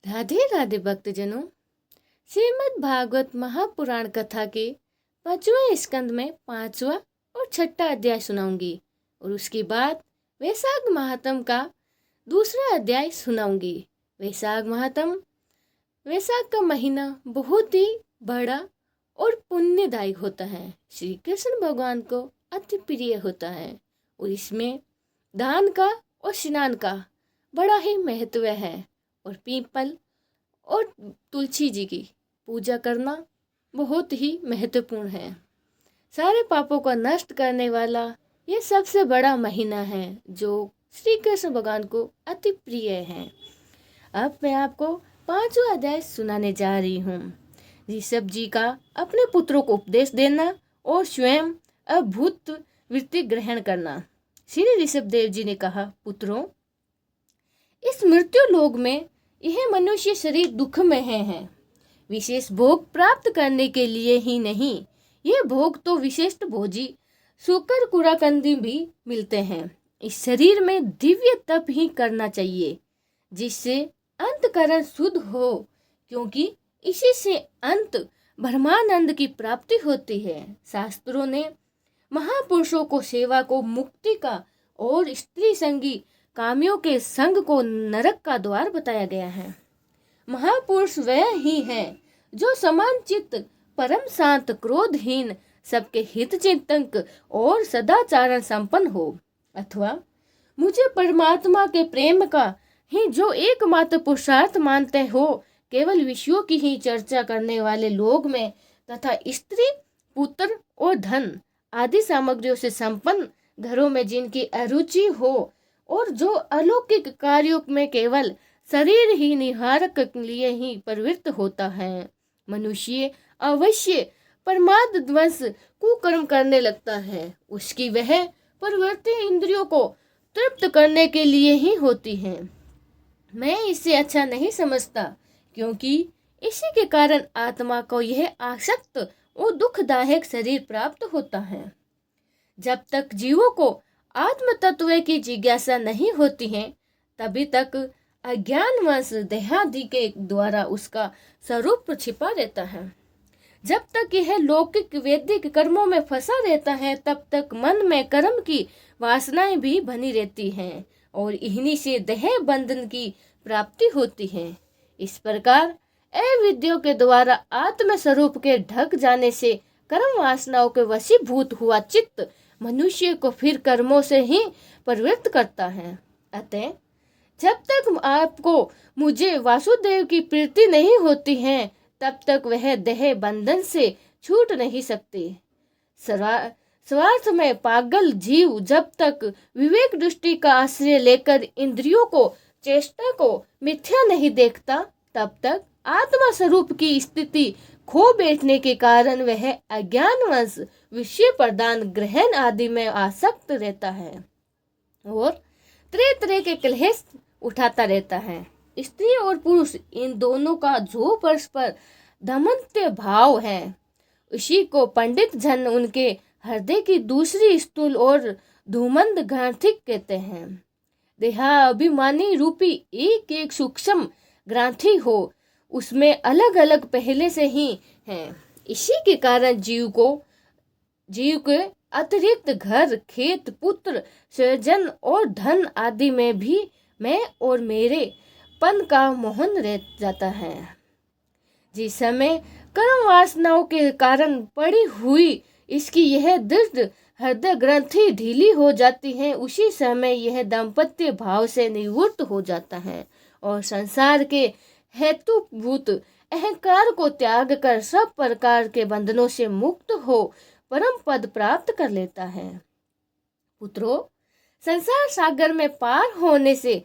राधे राधे भक्तजनों। श्रीमद् भागवत महापुराण कथा के 5वें स्कंद में 5वां और 6वां अध्याय सुनाऊंगी और उसके बाद वैशाख महात्म का दूसरा अध्याय सुनाऊंगी। वैशाख का महीना बहुत ही बड़ा और पुण्यदायी होता है। श्री कृष्ण भगवान को अति प्रिय होता है और इसमें दान का और स्नान का बड़ा ही महत्व है और पीपल और तुलसी जी की पूजा करना बहुत ही महत्वपूर्ण है। सारे पापों को नष्ट करने वाला ये सबसे बड़ा महीना है जो श्री कृष्ण भगवान को अति प्रिय है। अब मैं आपको 5वां अध्याय सुनाने जा रही हूँ। ऋषभ जी का अपने पुत्रों को उपदेश देना और स्वयं अभूत वृत्ति ग्रहण करना। श्री ऋषभ देव जी ने कहा, पुत्रों, इस मृत्यु लोक में यह मनुष्य शरीर दुख में है। विशेष भोग प्राप्त करने के लिए ही नहीं, यह भोग तो विशिष्ट भोजी सूकर कुराकंदी भी मिलते हैं। इस शरीर में दिव्य तप ही करना चाहिए जिससे अंतकरण शुद्ध हो, क्योंकि इसी से अंत ब्रह्मानंद की प्राप्ति होती है। शास्त्रों ने महापुरुषों को सेवा को मुक्ति का और स्त्री संगी कामियों के संग को नरक का द्वार बताया गया है। महापुरुष वह ही है जो समान चित्त, परम शांत, क्रोधहीन, सबके हित चिंतक और सदाचारण संपन्न हो, अथवा मुझे परमात्मा के प्रेम का ही जो एकमात्र पुरुषार्थ मानते हो, केवल विषयों की ही चर्चा करने वाले लोग में तथा स्त्री, पुत्र और धन आदि सामग्रियों से संपन्न घरों में जिनकी अरुचि हो और जो अलौकिक कार्यों में केवल शरीर ही निहारक लिए ही प्रवृत्त होता है। मनुष्य अवश्य प्रमादवश कुकर्म करने लगता है। उसकी वह प्रवृत्ति इंद्रियों को तृप्त करने के लिए ही होती है। मैं इसे अच्छा नहीं समझता, क्योंकि इसी के कारण आत्मा को यह आसक्त और दुखदायक शरीर प्राप्त होता है। जब तक जीवों को आत्म तत्व की जिज्ञासा नहीं होती है, तभी तक अज्ञानवश देहादि के द्वारा उसका स्वरूप छिपा रहता है। जब तक यह लौकिक वैदिक कर्मों में फंसा रहता है, तब तक मन में कर्म की वासनाएं भी बनी रहती हैं और इन्हीं से देह बंधन की प्राप्ति होती है। इस प्रकार अविद्या के द्वारा आत्म स्वरूप के ढक जाने से कर्म वासनाओं के वशीभूत हुआ चित्त मनुष्य को फिर कर्मों से ही प्रवृत्त करता है। अतः जब तक आपको मुझे वासुदेव की प्रीति नहीं होती है, तब तक वह देह बंधन से छूट नहीं सकते। स्वार्थ में पागल जीव जब तक विवेक दृष्टि का आश्रय लेकर इंद्रियों को, चेष्टा को मिथ्या नहीं देखता, तब तक आत्मा स्वरूप की स्थिति खो बैठने के कारण वह अज्ञानवश विषय प्रदान, ग्रहण आदि में आसक्त रहता है और तरह तरह के क्लेश उठाता रहता है। स्त्री और पुरुष इन दोनों का जो परस्पर दमनते भाव है, उसी को पंडित जन उनके हृदय की दूसरी स्थूल और धूमंद ग्रंथि कहते हैं। देहाभिमानी रूपी एक एक सूक्ष्म ग्रंथि हो, उसमें अलग अलग पहले से ही हैं। इसी के कारण जीव के अतिरिक्त घर, खेत, पुत्र, स्वजन और धन आदि में भी मैं और मेरे पन का मोहन रह जाता है। जिस समय कर्म वासनाओं के कारण पड़ी हुई इसकी यह दृढ़ हृदय ग्रंथि ढीली हो जाती है, उसी समय यह दाम्पत्य भाव से निवृत्त हो जाता है और संसार के हेतुभूत अहंकार को त्याग कर सब प्रकार के बंधनों से मुक्त हो परम पद प्राप्त कर लेता है। पुत्रों, संसार सागर में पार होने से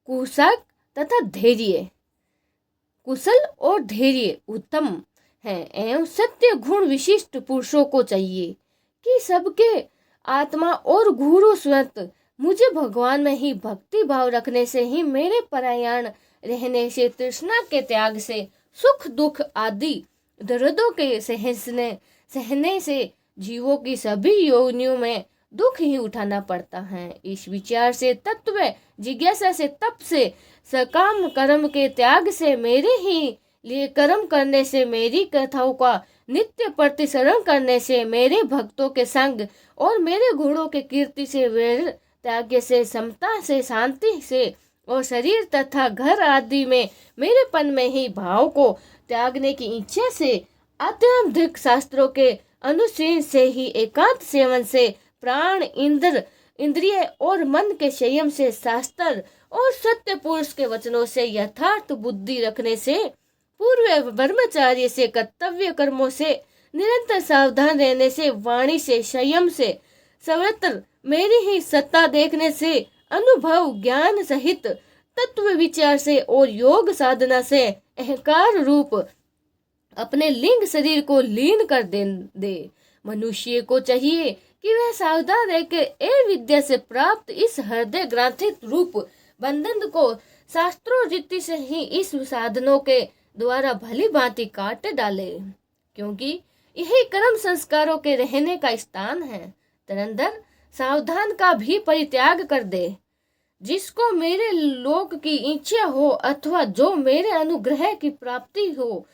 कुशल और धैर्य उत्तम है एवं सत्य गुण विशिष्ट पुरुषों को चाहिए कि सबके आत्मा और गुरु स्वत मुझे भगवान में ही भक्ति भाव रखने से ही मेरे परायण रहने से, तृष्णा के त्याग से, सुख दुख आदि दर्दों के सहने से जीवों की सभी योनियों में दुख ही उठाना पड़ता है। इस विचार से, तत्व जिज्ञासा से, तप से, सकाम कर्म के त्याग से, मेरे ही लिए कर्म करने से, मेरी कथाओं का नित्य प्रतिसरण करने से, मेरे भक्तों के संग और मेरे गुणों के कीर्ति से, वैर त्याग से, समता से, शांति से और शरीर तथा घर आदि में मेरेपन में ही भाव को त्यागने की इच्छा से, आध्यात्मिक शास्त्रों के अनुशीलन से ही, एकांत सेवन से, प्राण इंद्रिय और मन के संयम से, शास्त्र और सत्य पुरुष के वचनों से, यथार्थ बुद्धि रखने से, पूर्व ब्रह्मचार्य से, कर्तव्य कर्मों से निरंतर सावधान रहने से, वाणी से, संयम से, सर्वत्र मेरी ही सत्ता देखने से, अनुभव ज्ञान सहित तत्व विचार से और योग साधना से अहंकार रूप अपने लिंग शरीर को लीन कर दे। मनुष्य को चाहिए कि वह सावधान रहकर ए विद्या से प्राप्त इस हृदय ग्रंथित रूप बंधन को शास्त्रों रीति से ही इस साधनों के द्वारा भली भांति काट डाले, क्योंकि यही कर्म संस्कारों के रहने का स्थान है। तदनंतर सावधान का भी परित्याग कर दे। जिसको मेरे लोक की इच्छा हो अथवा जो मेरे अनुग्रह की प्राप्ति हो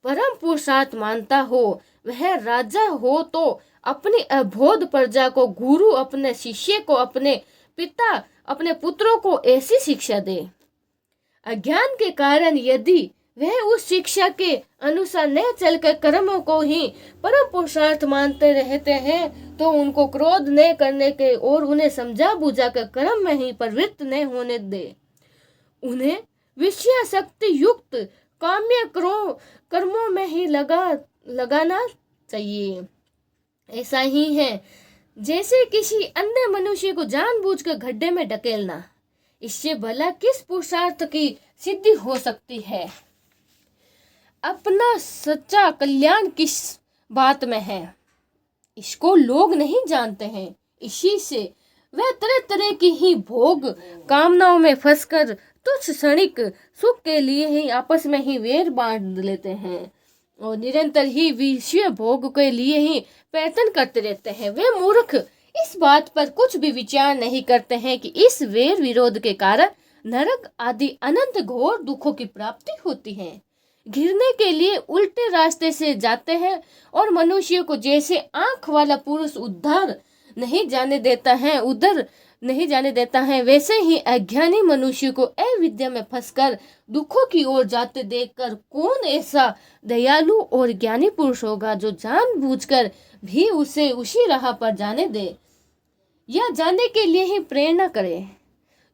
परम पुरुषार्थ मानता हो, वह राजा हो तो अपनी अबोध प्रजा को, गुरु अपने शिष्य को, अपने पिता अपने पुत्रों को ऐसी शिक्षा दे। अज्ञान के कारण यदि वह उस शिक्षा के अनुसार न चलकर कर्मों को ही परम पुरुषार्थ मानते रहते हैं, तो उनको क्रोध न करने के और उन्हें समझा बुझा कर कर्म में ही प्रवृत्त न होने दे। उन्हें विषयासक्ति युक्त काम्य कर्मों में ही लगाना चाहिए। ऐसा ही है जैसे किसी अन्य मनुष्य को जानबूझकर गड्ढे में ढकेलना। इससे भला किस पुरुषार्थ की सिद्धि हो सकती है? अपना सच्चा कल्याण किस बात में है, इसको लोग नहीं जानते हैं। इसी से वह तरह तरह की ही भोग कामनाओं में फंसकर तुच्छ क्षणिक सुख के लिए ही आपस में ही वेर बांध लेते हैं और निरंतर ही विषय भोग के लिए ही प्रयत्न करते रहते हैं। वे मूर्ख इस बात पर कुछ भी विचार नहीं करते हैं कि इस वेर विरोध के कारण नरक आदि अनंत घोर दुखों की प्राप्ति होती है। घिरने के लिए उल्टे रास्ते से जाते हैं और मनुष्य को जैसे आंख वाला पुरुष उधर नहीं जाने देता है, वैसे ही अज्ञानी मनुष्य को अविद्या में फंसकर दुखों की ओर जाते देखकर कौन ऐसा दयालु और ज्ञानी पुरुष होगा जो जानबूझकर भी उसे उसी राह पर जाने दे या जाने के लिए ही प्रेरणा करे।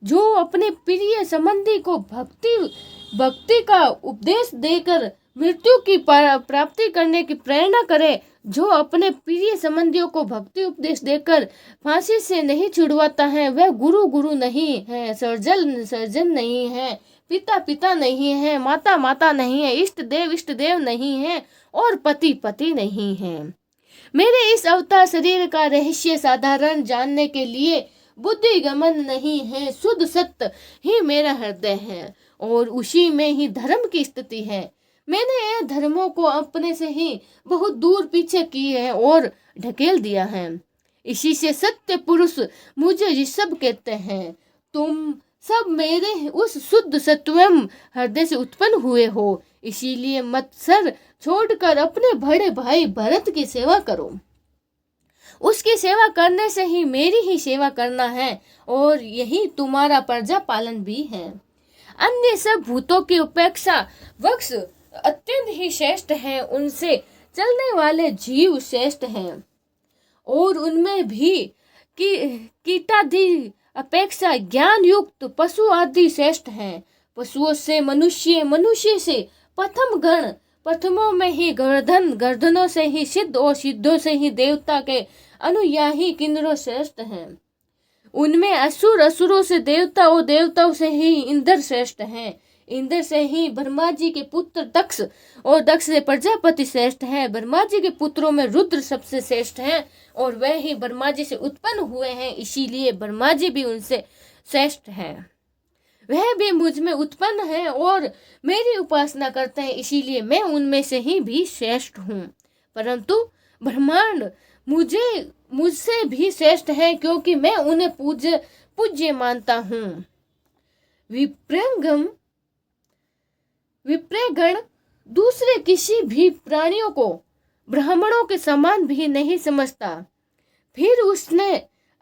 जो अपने प्रिय संबंधी को भक्ति का उपदेश देकर मृत्यु की प्राप्ति करने की प्रेरणा करे, जो अपने प्रिय संबंधियों को भक्ति उपदेश देकर फांसी से नहीं छुड़वाता है, वह गुरु नहीं है, सर्जन नहीं है, पिता नहीं है, माता नहीं है, इष्ट देव नहीं है और पति नहीं है। मेरे इस अवतार शरीर का रहस्य साधारण जानने के लिए बुद्धि गमन नहीं है। शुद्ध सत्य ही मेरा हृदय है और उसी में ही धर्म की स्थिति है। मैंने ये धर्मों को अपने से ही बहुत दूर पीछे किए हैं और ढकेल दिया है। इसी से सत्य पुरुष मुझे ये सब कहते हैं। तुम सब मेरे उस शुद्ध सत्वम हृदय से उत्पन्न हुए हो, इसीलिए मत्सर छोड़कर अपने बड़े भाई भरत की सेवा करो। उसकी सेवा करने से ही मेरी ही सेवा करना है और यही तुम्हारा प्रजा पालन भी है। अन्य सब भूतों की अपेक्षा वृक्ष अत्यंत ही श्रेष्ठ हैं, उनसे चलने वाले जीव श्रेष्ठ हैं और उनमें भी कीटादि अपेक्षा ज्ञान युक्त पशु आदि श्रेष्ठ हैं। पशुओं से मनुष्य से प्रथम गण, प्रथमों में ही गर्दनों से ही सिद्ध और सिद्धों से ही देवता के अनुयायी किन्नरों श्रेष्ठ हैं। उनमें असुरों से देवता और देवताओं से ही इंद्र श्रेष्ठ हैं। इंद्र से ही ब्रह्मा जी के पुत्र दक्ष और दक्ष से प्रजापति श्रेष्ठ हैं। ब्रह्मा जी के पुत्रों में रुद्र सबसे श्रेष्ठ हैं और वह ही ब्रह्मा जी से उत्पन्न हुए हैं, इसीलिए ब्रह्मा जी भी उनसे श्रेष्ठ हैं। वह भी मुझ में उत्पन्न है और मेरी उपासना करते हैं, इसीलिए मैं उनमें से ही भी श्रेष्ठ हूँ। परंतु ब्रह्मांड मुझसे भी श्रेष्ठ हैं, क्योंकि मैं उन्हें पूज्य मानता हूँ। विप्रगण दूसरे किसी भी प्राणियों को ब्राह्मणों के समान भी नहीं समझता, फिर उसने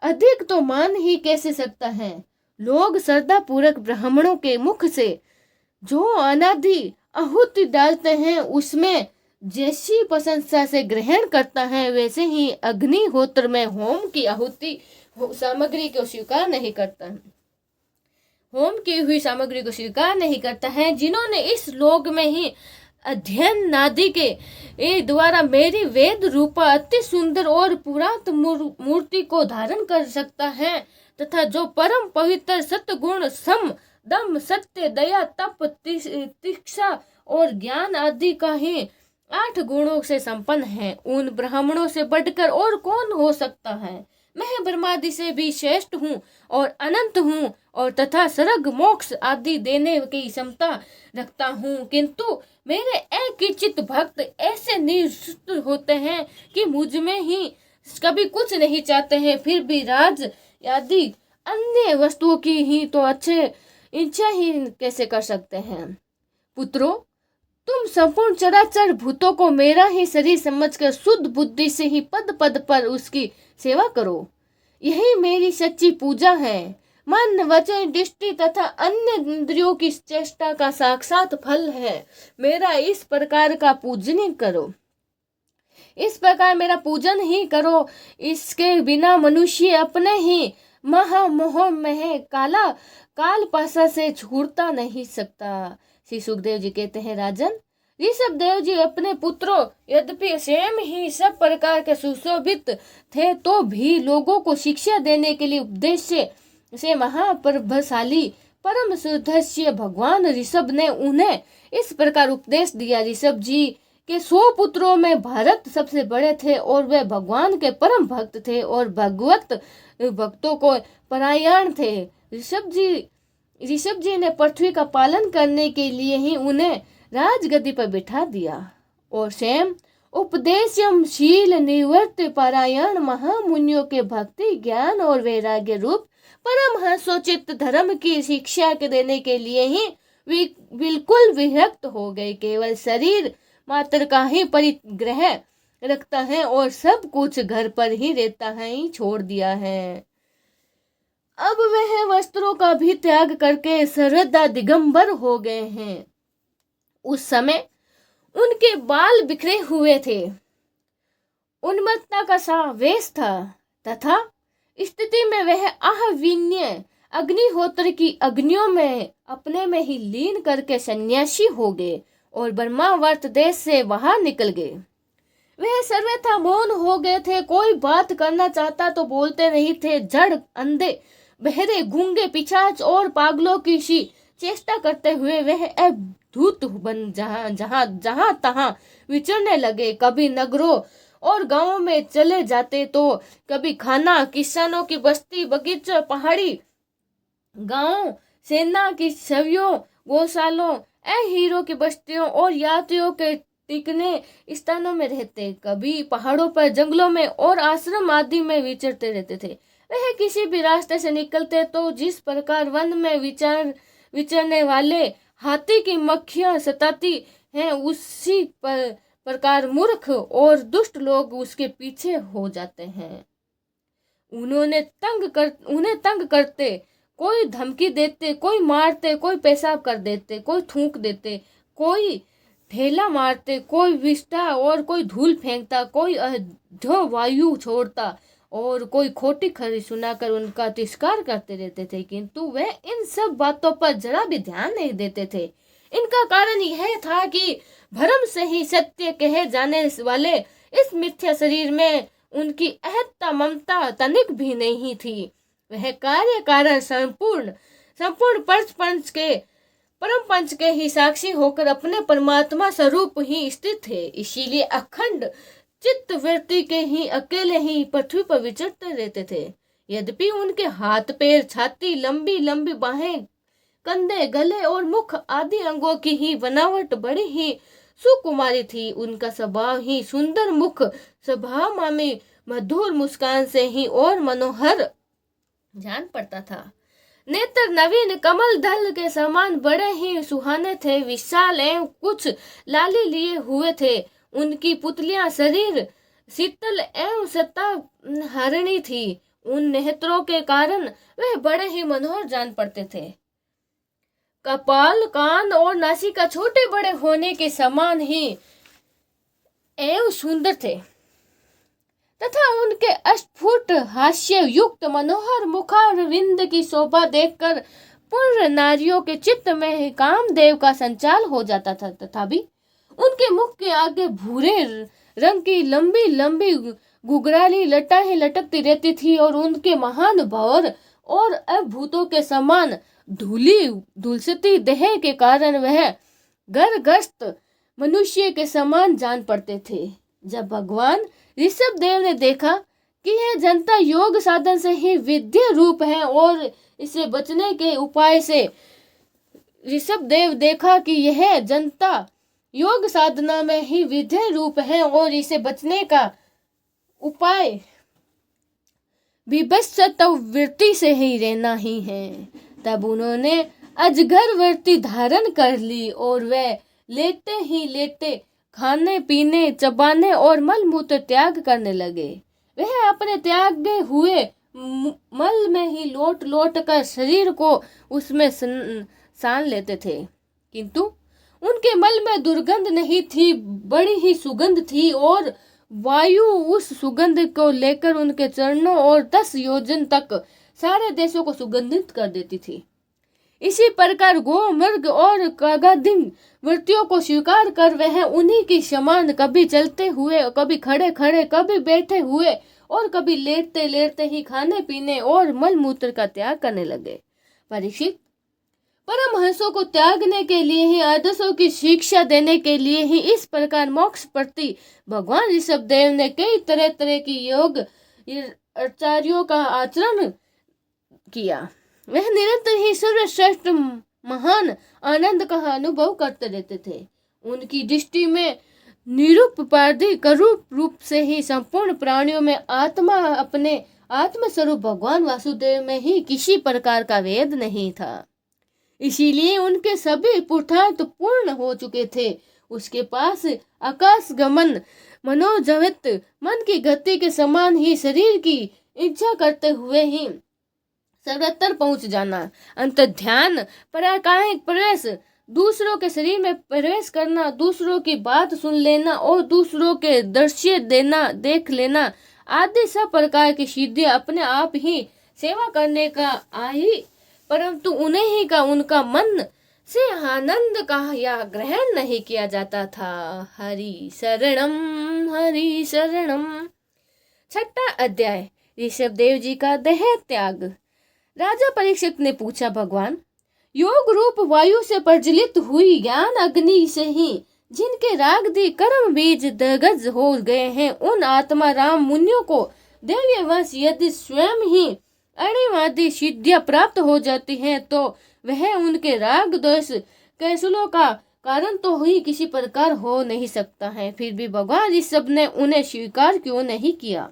अधिक तो मान ही कैसे सकता है। लोग श्रद्धा पूर्वक ब्राह्मणों के मुख से जो अनादि आहुति डालते हैं, उसमें जैसी प्रशंसा से ग्रहण करता है, वैसे ही अग्निहोत्र में होम की आहुति सामग्री को स्वीकार नहीं करता है। होम की हुई सामग्री को स्वीकार नहीं करता है। जिन्होंने इस लोक में ही अध्ययन नादि के द्वारा मेरी वेद रूपा अति सुंदर और पुरात मूर्ति को धारण कर सकता है, तथा जो परम पवित्र सत्गुण सम दम सत्य दया तप तिक्षा और ज्ञान आदि का ही 8 गुणों से संपन्न है, उन ब्राह्मणों से बढ़कर और कौन हो सकता है। मैं ब्रह्मादि से भी श्रेष्ठ हूँ और अनंत हूँ, और तथा स्वर्ग मोक्ष आदि देने की क्षमता रखता हूँ, किंतु मेरे अकिंचित भक्त ऐसे निष्ठुर होते हैं कि मुझ में ही कभी कुछ नहीं चाहते हैं, फिर भी राज आदि अन्य वस्तुओं की ही तो अच्छे इच्छा ही कैसे कर सकते हैं। पुत्रों, तुम संपूर्ण चराचर भूतों को मेरा ही शरीर समझकर शुद्ध बुद्धि से ही पद पद पर उसकी सेवा करो। यही मेरी सच्ची पूजा है। मन वचन दृष्टि तथा अन्य इंद्रियों की चेष्टा का साक्षात फल है। मेरा इस प्रकार का पूजन करो, इस प्रकार मेरा पूजन ही करो। इसके बिना मनुष्य अपने ही महामोह में काल पासा से छूटता नहीं सकता। श्री सुखदेव जी कहते हैं, राजन, ऋषभ देव जी अपने पुत्रों यद्यपि स्वयं ही सब प्रकार के सुशोभित थे, तो भी लोगों को शिक्षा देने के लिए उद्देश्य से महाप्रभाशाली परम सुदस्य भगवान ऋषभ ने उन्हें इस प्रकार उपदेश दिया। ऋषभ जी के 100 पुत्रों में भरत सबसे बड़े थे, और वे भगवान के परम भक्त थे और भगवत भक्तों को परायण थे। ऋषभ जी ने पृथ्वी का पालन करने के लिए ही उन्हें राजगद्दी पर बिठा दिया, और स्वयं उपदेशशील निवृत्त पारायण महामुनियों के भक्ति ज्ञान और वैराग्य रूप परमहंसोचित धर्म की शिक्षा के देने के लिए ही बिल्कुल विरक्त हो गए। केवल शरीर मात्र का ही परिग्रह रखता है और सब कुछ घर पर ही रहता है ही छोड़ दिया है। अब वह वस्त्रों का भी त्याग करके श्रद्धा दिगंबर हो गए हैं। उस समय उनके बाल बिखरे हुए थे, उन्मत्तता का सा वेश था, तथा स्थिति में वह आह्विन्य अग्निहोत्र की अग्नियों में अपने में ही लीन करके सन्यासी हो गए और ब्रह्मावर्त देश से बाहर निकल गए। वह सर्वथा मौन हो गए थे, कोई बात करना चाहता तो बोलते नहीं थे। जड़ अंधे बहरे गूंगे पिशाच और पागलों की सी चेष्टा करते हुए वह अद्भुत बन जहां तहां विचरने लगे। कभी नगरों और गांवों में चले जाते तो कभी खाना किसानों की बस्ती बगीचा पहाड़ी गांव सेना की छवियों गौशालों हीरो की बस्तियों और यात्रियों के टिकने स्थानों में रहते, कभी पहाड़ों पर जंगलों में और आश्रम आदि में विचरते रहते थे। वह किसी भी रास्ते से निकलते तो जिस प्रकार वन में विचरने वाले हाथी की मक्खियां सताती हैं, उसी प्रकार मूर्ख और दुष्ट लोग उसके पीछे हो जाते हैं। उन्हें तंग करते, कोई धमकी देते, कोई मारते, कोई पेशाब कर देते, कोई थूक देते, कोई ठेला मारते, कोई विष्ठा और कोई धूल फेंकता, कोई अधो वायु छोड़ता और कोई खोटी खरी सुनाकर उनका तिरस्कार करते रहते थे, किंतु वे इन सब बातों पर जरा भी ध्यान नहीं देते थे। इनका कारण यह था कि भ्रम से ही सत्य कहे जाने वाले इस मिथ्या शरीर में उनकी अहत्ता ममता तनिक भी नहीं थी। वह कार्य कारण संपूर्ण परम पंच के ही साक्षी होकर अपने परमात्मा स्वरूप ही स्थित थे। इसीलिए अखंड चित्त वृत्ति के ही अकेले ही पृथ्वी पर विचरते रहते थे। यद्यपि उनके हाथ पैर छाती लंबी लंबी बाहें कंधे गले और मुख आदि अंगों की ही बनावट बड़ी ही सुकुमारी थी, उनका स्वभाव ही सुंदर मुख स्वभाव मधुर मुस्कान से ही और मनोहर जान पड़ता था। नेत्र नवीन कमल दल के समान बड़े ही सुहाने थे, विशाल एवं कुछ लाली लिए हुए थे। उनकी पुतलियां शरीर शीतल एवं सत्ता हरणी थी। उन नेत्रों के कारण वह बड़े ही मनोहर जान पड़ते थे। कपाल, कान और नासिका छोटे बड़े होने के समान ही एवं सुंदर थे तथा उनके अस्फुट हास्य युक्त मनोहर मुखारविंद की शोभा देखकर पूर्ण नारियों के चित्त में कामदेव का संचार हो जाता था। तथा भी उनके मुख के आगे भूरे रंग की लंबी लंबी घुघराली लटाएं लटकती रहती थी और उनके महान भौर और अभूतों के समान धुलसती देह के कारण वह गर्भग्रस्त मनुष्य के समान जान पड़ते थे। जब भगवान ऋषभ देव ने देखा कि यह जनता योग साधन से ही विद्या रूप है और इसे बचने के उपाय से ऋषभ देव देखा कि यह जनता योग साधना में ही विद्या रूप है और इसे बचने का उपाय विभत्सता वृत्ति से ही रहना ही है। तब उन्होंने अजगर वृत्ति धारण कर ली और वह लेटे ही लेटे खाने पीने चबाने और मल मूत्र त्याग करने लगे। वह अपने त्यागे हुए मल में ही लोट लोट कर शरीर को उसमें सान लेते थे, किंतु उनके मल में दुर्गंध नहीं थी, बड़ी ही सुगंध थी और वायु उस सुगंध को लेकर उनके चरणों और 10 योजन तक सारे देशों को सुगंधित कर देती थी। इसी प्रकार गो मृग और कागादिंग वृत्तियों को स्वीकार कर वह उन्हीं की समान कभी चलते हुए, कभी खड़े खड़े, कभी बैठे हुए और कभी लेटते लेटते ही खाने पीने और मल मूत्र का त्याग करने लगे। परीक्षित, परमहंसों को त्यागने के लिए ही, आदर्शों की शिक्षा देने के लिए ही इस प्रकार मोक्ष प्रति भगवान ऋषभ देव ने कई तरह तरह की योग आचार्यों का आचरण किया। वह निरंतर ही सर्वश्रेष्ठ महान आनंद का अनुभव करते रहते थे। उनकी दृष्टि में निरूपाधि करूप रूप से ही संपूर्ण प्राणियों में आत्मा अपने आत्मस्वरूप भगवान वासुदेव में ही किसी प्रकार का भेद नहीं था। इसीलिए उनके सभी पुरुषार्थ पूर्ण हो चुके थे। उसके पास आकाश गमन, मनोजवित मन की गति के समान ही शरीर की इच्छा करते हुए ही सर्वत्र पहुंच जाना, अंतर ध्यान, पराकायिक प्रवेश, दूसरों के शरीर में प्रवेश करना, दूसरों की बात सुन लेना और दूसरों के दृश्य देख लेना आदि सब प्रकार की सिद्धियां अपने आप ही सेवा करने का आई, परंतु उन्हें ही का उनका मन से आनंद का या ग्रहण नहीं किया जाता था। हरि शरणम हरि शरणम। 6वां अध्याय, ऋषभ देव जी का देह त्याग। राजा परीक्षित ने पूछा, भगवान, योग रूप वायु से प्रज्वलित हुई ज्ञान अग्नि से ही जिनके राग दी कर्म बीज दग्ध हो गए हैं, उन आत्मा राम मुनियों को देव्यवश यदि स्वयं ही अणिवादी सिद्धियां प्राप्त हो जाती हैं तो वह उनके राग द्वेष कैसलों का कारण तो ही किसी प्रकार हो नहीं सकता है। फिर भी भगवान ऋषभ ने उन्हें स्वीकार क्यों नहीं किया?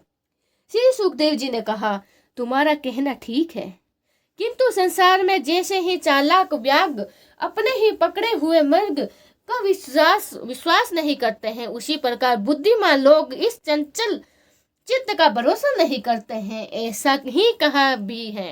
श्री सुखदेव जी ने कहा, तुम्हारा कहना ठीक है, किंतु संसार में जैसे ही चालाक व्याग अपने ही पकड़े हुए मृग का विश्वास नहीं करते हैं, उसी प्रकार बुद्धिमान लोग इस चंचल चित्त का भरोसा नहीं करते हैं। ऐसा ही कहा भी है,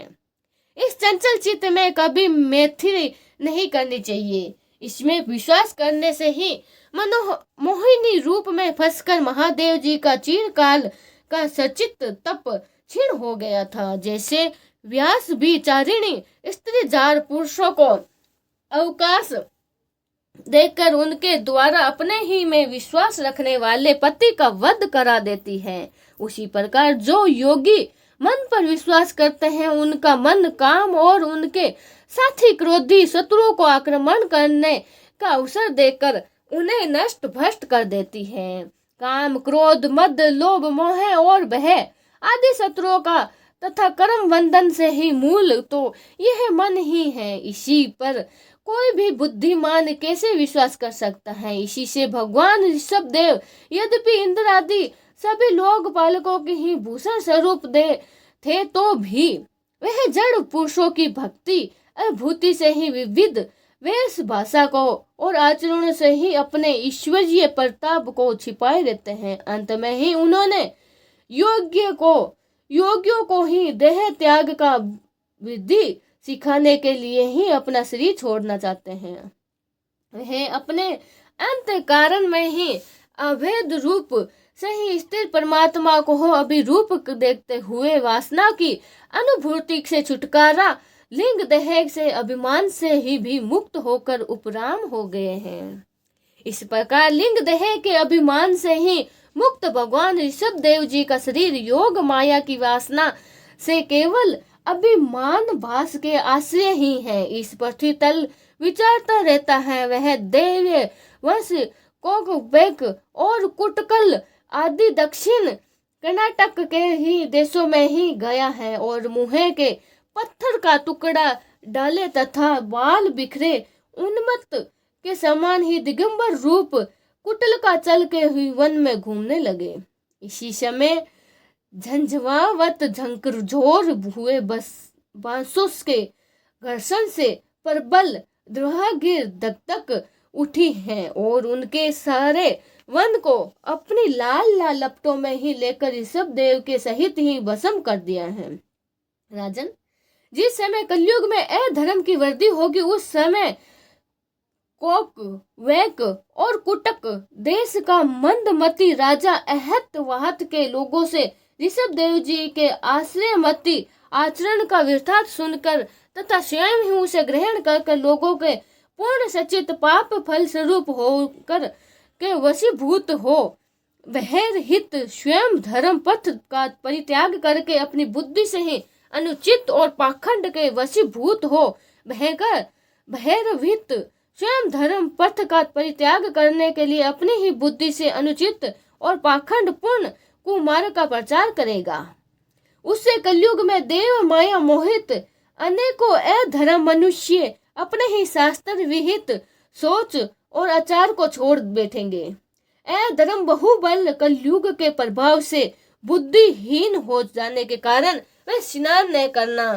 इस चंचल चित्त में कभी मैत्री नहीं करनी चाहिए। इसमें विश्वास करने से ही मोहिनी रूप में फंसकर महादेव जी का चिरकाल का सचित तप क्षीण हो गया था। जैसे व्यास भी चारिणी स्त्री जार पुरुषों को अवकाश देकर उनके द्वारा अपने ही में विश्वास रखने वाले पति का वध करा देती है, उसी प्रकार जो योगी मन पर विश्वास करते हैं उनका मन काम और उनके साथी क्रोधी शत्रुओं को आक्रमण करने का अवसर देकर उन्हें नष्ट भ्रष्ट कर देती है। काम, क्रोध, मद, लोभ, मोह और भय आदि शत्रुओं का तथा कर्म बंधन से ही मूल तो यह मन ही है। इसी पर कोई भी बुद्धिमान कैसे विश्वास कर सकता है? इसी से भगवान ऋषभ देव यद्यपि इंद्र आदि सभी लोग बालकों के ही भूषण स्वरूप दे थे, तो भी वह जड़ पुरुषों की भक्ति अनुभूति से ही विविध वेश भाषा को और आचरण से ही अपने ईश्वरीय प्रताप को छिपाए रहते हैं। अंत में ही उन्होंने योग्यों को ही देह त्याग का विधि सिखाने के लिए ही अपना शरीर छोड़ना चाहते हैं। वह अपने अंत कारण में ही अभेद रूप से ही स्थिर परमात्मा को अभिरूप देखते हुए वासना की अनुभूति से छुटकारा लिंग देह से अभिमान से ही भी मुक्त होकर उपराम हो गए हैं। इस प्रकार लिंग देह के अभिमान से ही मुक्त भगवान ऋषभ देव जी का शरीर योग माया की वासना से केवल अभिमान भास के आश्रय ही है। इस पृथ्वी तल विचारता रहता है। वह देव वंश कोकबेक और कुटकल आदि दक्षिण कर्नाटक के ही देशों में ही गया है और मुँह के पत्थर का टुकड़ा डाले तथा बाल बिखरे उन्मत्त के समान ही दिगंबर रूप कुटल का चल के हुई वन में घूमने लगे। इसी समय झंझावात झंकरझोर हुए बांसों के घर्षण से प्रबल द्रोहागिर धक उठी है और उनके सारे वन को अपनी लाल लपटों में ही लेकर ऋषभ देव के सहित ही भस्म कर दिया है। राजन, जिस समय कलयुग में अधर्म की वृद्धि होगी उस समय कोक वैक और कुटक देश का मंदमती राजा अहत वाहत के लोगों से ऋषभ देव जी के आश्रयमती आचरण का वृत्तांत सुनकर तथा स्वयं ही उसे ग्रहण कर लोगों के पूर्ण सचित पाप फल स्वरूप होकर के वशीभूत हो वह हित स्वयं धर्म पथ का परित्याग करके अपनी बुद्धि से ही अनुचित और पाखंड के वशीभूत हो भैरवित स्वयं धर्म पथ का परित्याग करने के लिए अपनी ही बुद्धि से अनुचित और पाखंड पूर्ण कुमार्ग का प्रचार करेगा। उससे कलयुग में देव माया मोहित अनेकों अधर्म मनुष्य अपने ही शास्त्र विहित सोच और आचार को छोड़ बैठेंगे। अधर्म बहुबल कलयुग के प्रभाव से बुद्धिहीन हो जाने के कारण वह स्नान न करना,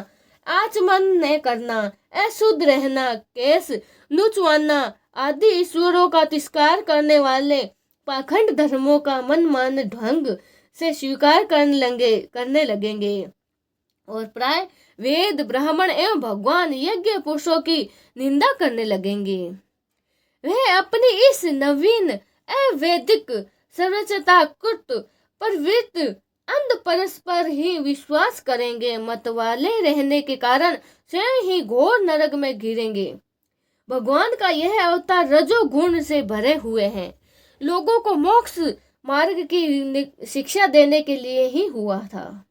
आचमन न करना, अशुद्ध रहना, केस नुचवाना आदि ईश्वरों का तिरस्कार करने वाले पाखंड धर्मों का मनमाने ढंग से स्वीकार करने लगेंगे और प्राय वेद ब्राह्मण एवं भगवान यज्ञ पुरुषों की निंदा करने लगेंगे। वह अपनी इस नवीन अवैदिक सर्वचेताकृत प्रवृत्त अंध परस्पर ही विश्वास करेंगे। मत वाले रहने के कारण स्वयं ही घोर नरक में गिरेंगे। भगवान का यह अवतार रजोगुण से भरे हुए हैं। लोगों को मोक्ष मार्ग की शिक्षा देने के लिए ही हुआ था।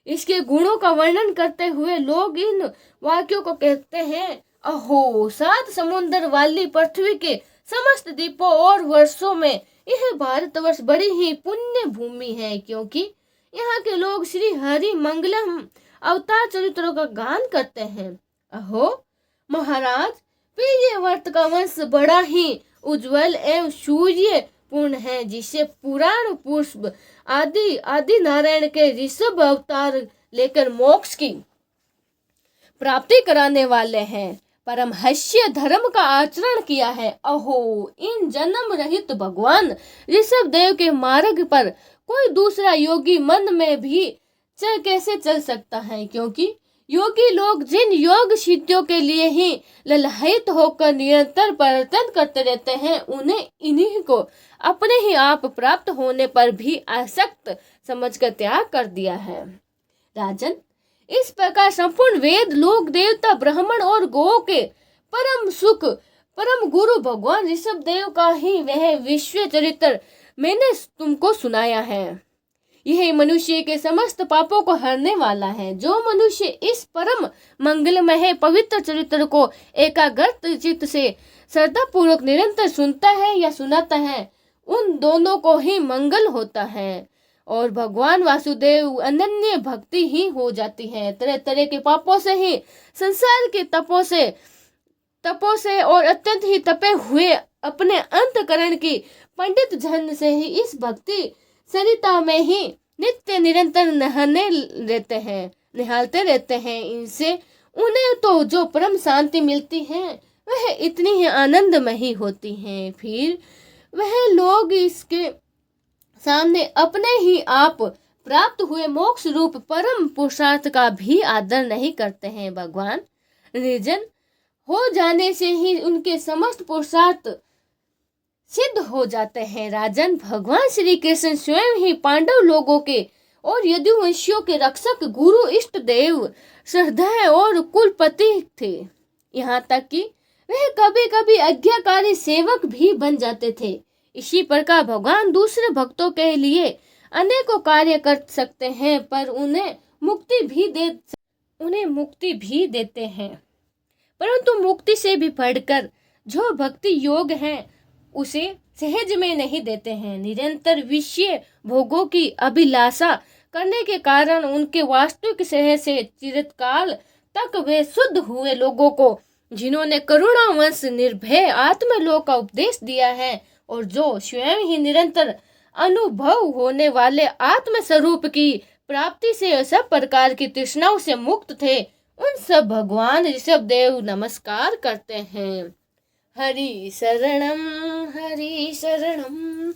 इसके गुणों का वर्णन करते हुए लोग इन वाक्यों को कहते हैं, अहो 7 समुद्र वाली पृथ्वी के समस्त द्वीपों और वर्षों में यह भारतवर्ष बड़ी ही पुण्य भूमि है, क्योंकि यहाँ के लोग श्री हरि मंगलम अवतार चरित्रों का गान करते हैं। अहो महाराज, प्रिय वर्त का वंश बड़ा ही उज्जवल एवं सूर्य पूर्ण है, जिसे पुराण पुरुष आदि नारायण के ऋषभ अवतार लेकर मोक्ष की प्राप्ति कराने वाले हैं। परमहंस्य धर्म का आचरण किया है। अहो, इन जन्म रहित भगवान ऋषभ देव के मार्ग पर कोई दूसरा योगी मन में भी कैसे चल सकता है, क्योंकि योगी लोग जिन योग सिद्धियों के लिए ही ललायित होकर निरंतर प्रयत्न करते रहते हैं, उन्हें इन्हीं को अपने ही आप प्राप्त होने पर भी आसक्त समझकर त्याग कर दिया है। राजन, इस प्रकार संपूर्ण वेद लोक देवता ब्राह्मण और गौ के परम सुख परम गुरु भगवान ऋषभ देव का ही वह विश्व चरित्र मैंने तुमको सुनाया है। यह मनुष्य के समस्त पापों को हरने वाला है। जो मनुष्य इस परम मंगलमय पवित्र चरित्र को एकाग्र चित्त से श्रद्धा पूर्वक निरंतर सुनता है या सुनाता है, उन दोनों को ही मंगल होता है और भगवान वासुदेव अनन्य भक्ति ही हो जाती है। तरह तरह के पापों से ही, संसार के तपों से और अत्यंत ही तपे हुए अपने अंतकरण की पंडित जन से ही इस भक्ति सरिता में ही नित्य निरंतर निहालते रहते हैं। इनसे उन्हें तो जो परम शांति मिलती है वह इतनी ही आनंदमयी होती है। फिर वह लोग इसके सामने अपने ही आप प्राप्त हुए मोक्ष रूप परम पुरुषार्थ का भी आदर नहीं करते हैं। भगवान निर्जन हो जाने से ही उनके समस्त पुरुषार्थ सिद्ध हो जाते हैं। राजन, भगवान श्री कृष्ण स्वयं ही पांडव लोगों के और यदुवंशियों के रक्षक, गुरु, इष्ट देव, श्रद्धा और कुलपति थे। यहाँ तक कि वह कभी कभी आज्ञाकारी सेवक भी बन जाते थे। इसी प्रकार भगवान दूसरे भक्तों के लिए अनेकों कार्य कर सकते हैं, पर उन्हें मुक्ति भी देते हैं। परंतु मुक्ति से भी बढ़कर जो भक्ति योग है उसे सहज में नहीं देते हैं। निरंतर विषय भोगों की अभिलाषा करने के कारण उनके वास्तविक शहर से चिरकाल तक वे शुद्ध हुए लोगों को, जिन्होंने करुणावश निर्भय आत्मलोक का उपदेश दिया है और जो स्वयं ही निरंतर अनुभव होने वाले आत्म स्वरूप की प्राप्ति से सब प्रकार की तृष्णाओं से मुक्त थे, उन सब भगवान ऋषभ देव नमस्कार करते हैं। हरि शरणम हरि शरणम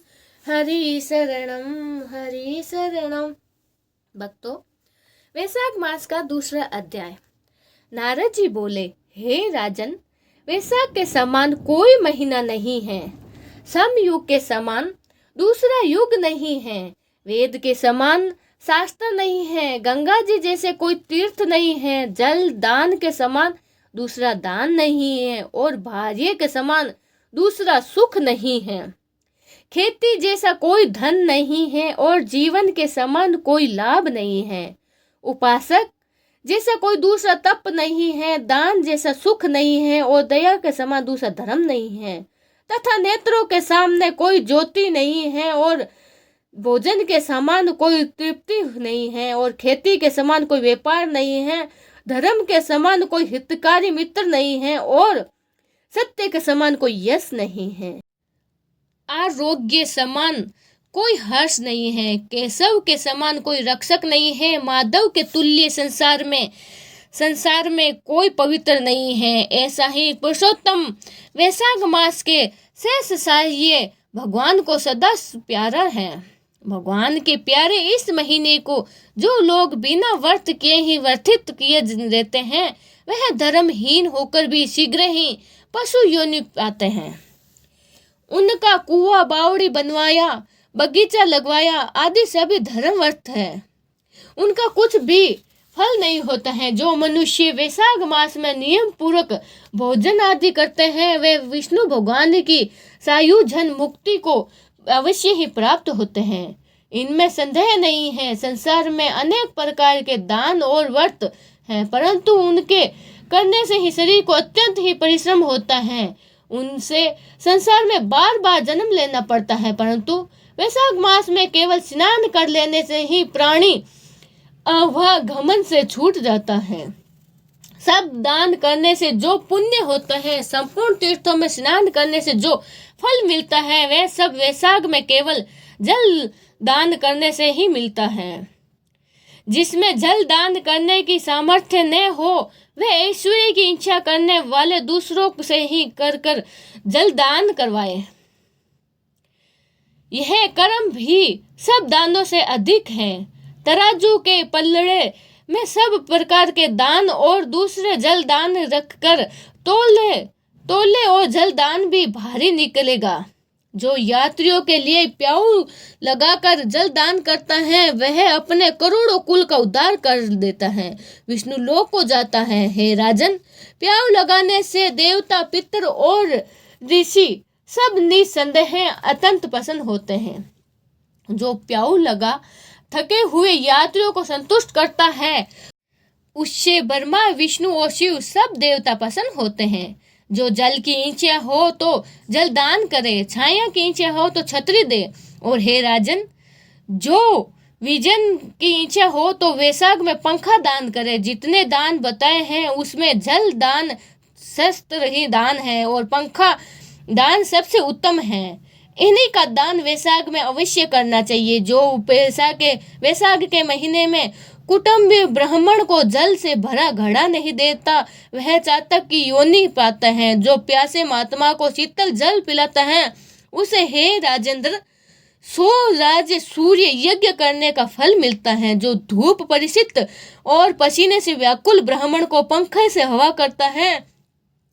हरि शरणम हरि शरणम। भक्तों, वैशाख मास का दूसरा अध्याय। नारद जी बोले, हे राजन, वैशाख के समान कोई महीना नहीं है, समयुग के समान दूसरा युग नहीं है, वेद के समान शास्त्र नहीं है, गंगा जी जैसे कोई तीर्थ नहीं है, जल दान के समान दूसरा दान नहीं है और भार्य के समान दूसरा सुख नहीं है। खेती जैसा कोई धन नहीं है और जीवन के समान कोई लाभ नहीं है। उपासक जैसा कोई दूसरा तप नहीं है, दान जैसा सुख नहीं है और दया के समान दूसरा धर्म नहीं है। तथा नेत्रों के सामने कोई ज्योति नहीं है और भोजन के समान कोई तृप्ति नहीं है और खेती के समान कोई व्यापार नहीं है, धर्म के समान कोई हितकारी मित्र नहीं है और सत्य के समान कोई यश नहीं है। आरोग्य समान कोई हर्ष नहीं है, केशव के समान कोई रक्षक नहीं है, माधव के तुल्य संसार में कोई पवित्र नहीं है। ऐसा ही पुरुषोत्तम वैशाख मास के शेष साह्य भगवान को सदा प्यारा है। भगवान के प्यारे इस महीने को जो लोग बिना व्रत किए ही वर्तित किए रहते हैं, वह धर्महीन होकर भी शीघ्र ही पशु योनि पाते हैं। उनका कुआं बावड़ी बनवाया, बगीचा लगवाया आदि सभी धर्म व्रत है, उनका कुछ भी फल नहीं होता है। जो मनुष्य वैशाख मास में नियम पूर्वक भोजन आदि करते हैं, वे विष्णु भगवान की सायुजन मुक्ति को अवश्य ही प्राप्त होते हैं। इनमें संदेह नहीं है। संसार में अनेक प्रकार के दान और व्रत हैं, परंतु उनके करने से ही शरीर को अत्यंत ही परिश्रम होता है, उनसे संसार में बार बार जन्म लेना पड़ता है। परंतु वैशाख मास में केवल स्नान कर लेने से ही प्राणी वह घमंड से छूट जाता है। सब दान करने से जो पुण्य होता है, संपूर्ण तीर्थों में स्नान करने से जो फल मिलता है, वह सब वैशाख में केवल जल दान करने से ही मिलता है। जिसमें जल दान करने की सामर्थ्य न हो, वह ऐश्वर्य की इच्छा करने वाले दूसरों से ही कर जल दान करवाए। यह कर्म भी सब दानों से अधिक है। तराजू के पल्लड़े में सब प्रकार के दान और दूसरे जल दान रखकर तोले और जल दान भी भारी निकलेगा। जो यात्रियों के लिए प्याऊ लगाकर जल दान करता है, वह अपने करोड़ों कुल का उद्धार कर देता है, विष्णु लोक को जाता है। हे राजन, प्याऊ लगाने से देवता, पितर और ऋषि सब निसंदेह अत्यंत प्रसन्न होते हैं। जो प्याऊ लगा थके हुए यात्रियों को संतुष्ट करता है, उससे ब्रह्मा, विष्णु और शिव सब देवता प्रसन्न होते हैं। जो जल की इच्छा हो तो जल दान करे, छाया की इच्छा हो तो छतरी दे। और हे राजन, जो विजन की इच्छा हो तो वैशाख में पंखा दान करे। जितने दान बताए हैं उसमें जल दान शस्त्र ही दान है और पंखा दान सबसे उत्तम है। इन्हीं का दान वैशाख में अवश्य करना चाहिए। जो वैशाख के महीने में कुटुंबी ब्राह्मण को जल से भरा घड़ा नहीं देता, वह चातक की योनि पाता है। जो प्यासे महात्मा को शीतल जल पिलाता है, उसे हे राजेंद्र 100 राज्य सूर्य यज्ञ करने का फल मिलता है। जो धूप परिचित और पसीने से व्याकुल ब्राह्मण को पंखे से हवा करता है,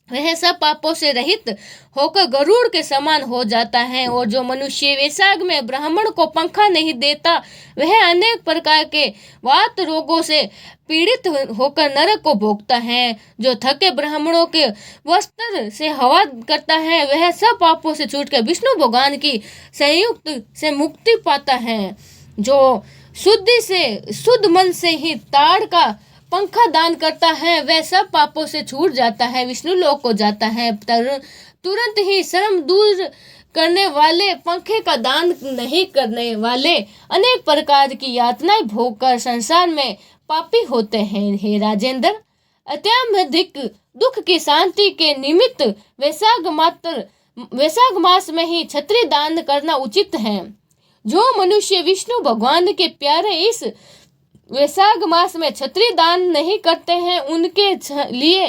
वह सब पापों से रहित होकर गरुड़ के समान हो जाता है। और जो मनुष्य वैशाख में ब्राह्मण को पंखा नहीं देता, वह अनेक प्रकार के वात रोगों से पीड़ित होकर नरक को भोगता है। जो थके ब्राह्मणों के वस्त्र से हवा करता है, वह सब पापों से छूटकर विष्णु भगवान की संयुक्त से मुक्ति पाता है। जो शुद्ध मन से ही ताड़ का पंखा दान करता है, वह सब पापों से छूट जाता है, विष्णु लोक को जाता है। तुरंत ही श्रम दूर करने वाले पंखे का दान नहीं करने वाले अनेक प्रकार की यातनाएं भोगकर संसार में पापी होते हैं। हे राजेंद्र, अत्यधिक दुख की शांति के निमित्त वैशाख मास में ही छत्री दान करना उचित है। जो मनुष्य विष्णु भगवान के प्यारे इस वैशाख मास में छत्री दान नहीं करते हैं, उनके लिए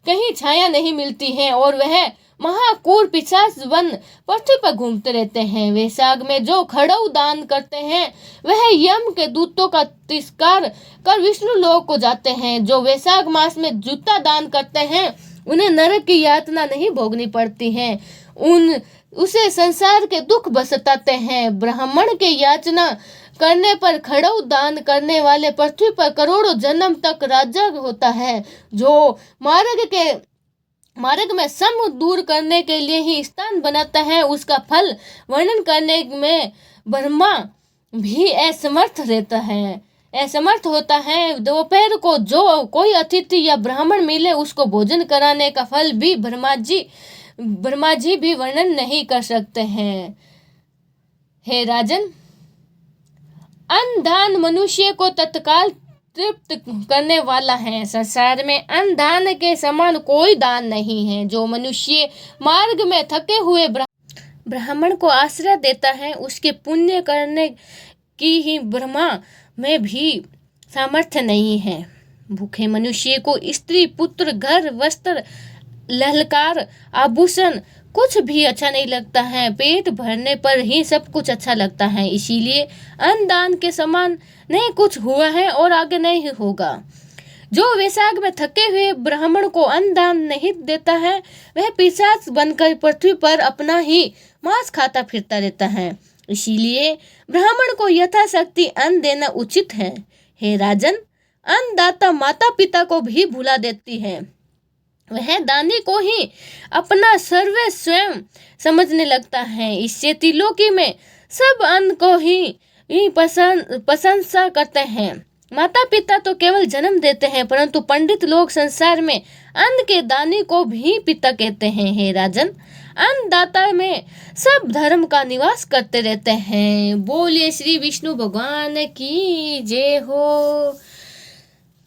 कहीं छाया नहीं मिलती है और वह महाक्रूर पिशाच बन पृथ्वी पर घूमते रहते हैं। वैशाख में जो खड़ऊ दान करते हैं, वह यम के दूतों का तिरस्कार कर विष्णु लोक को जाते हैं। जो वैशाख मास में जूता दान करते हैं, उन्हें नरक की यातना नहीं भोगनी पड़ती है, उसे संसार के दुख बसताते हैं। ब्राह्मण के याचना करने पर खड़ऊ दान करने वाले पृथ्वी पर करोड़ों जन्म तक राजा होता है। जो मार्ग में सम दूर करने के लिए ही स्थान बनाता है, उसका फल वर्णन करने में ब्रह्मा भी असमर्थ होता है। दोपहर को जो कोई अतिथि या ब्राह्मण मिले, उसको भोजन कराने का फल भी ब्रह्मा जी भी वर्णन नहीं कर सकते हैं। हे राजन, अन्न दान मनुष्य को तत्काल तृप्त करने वाला है। संसार में अन्न दान के समान कोई दान नहीं है। जो मनुष्य मार्ग में थके हुए ब्राह्मण को आश्रय देता है, उसके पुण्य करने की ही ब्रह्मा में भी सामर्थ्य नहीं है। भूखे मनुष्य को स्त्री, पुत्र, घर, वस्त्र, ललकार, आभूषण कुछ भी अच्छा नहीं लगता है। पेट भरने पर ही सब कुछ अच्छा लगता है। इसीलिए अन्न दान के समान नहीं कुछ हुआ है और आगे नहीं होगा। जो वैशाख में थके हुए ब्राह्मण को अन्न दान नहीं देता है, वह पिशाच बनकर पृथ्वी पर अपना ही मांस खाता फिरता रहता है। इसीलिए ब्राह्मण को यथाशक्ति अन्न देना उचित है। हे राजन, अन्नदाता माता पिता को भी भुला देती है। वह दानी को ही अपना सर्वस्व स्वयं समझने लगता है। इससे त्रिलोकी में सब अन्न को ही प्रशंसा करते हैं। माता पिता तो केवल जन्म देते हैं, परंतु पंडित लोग संसार में अन्न के दानी को भी पिता कहते हैं। हे राजन, अन्नदाता में सब धर्म का निवास करते रहते हैं। बोलिए श्री विष्णु भगवान की जय हो।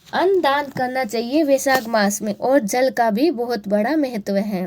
अन्न दान करना चाहिए वैशाख मास में, और जल का भी बहुत बड़ा महत्व है।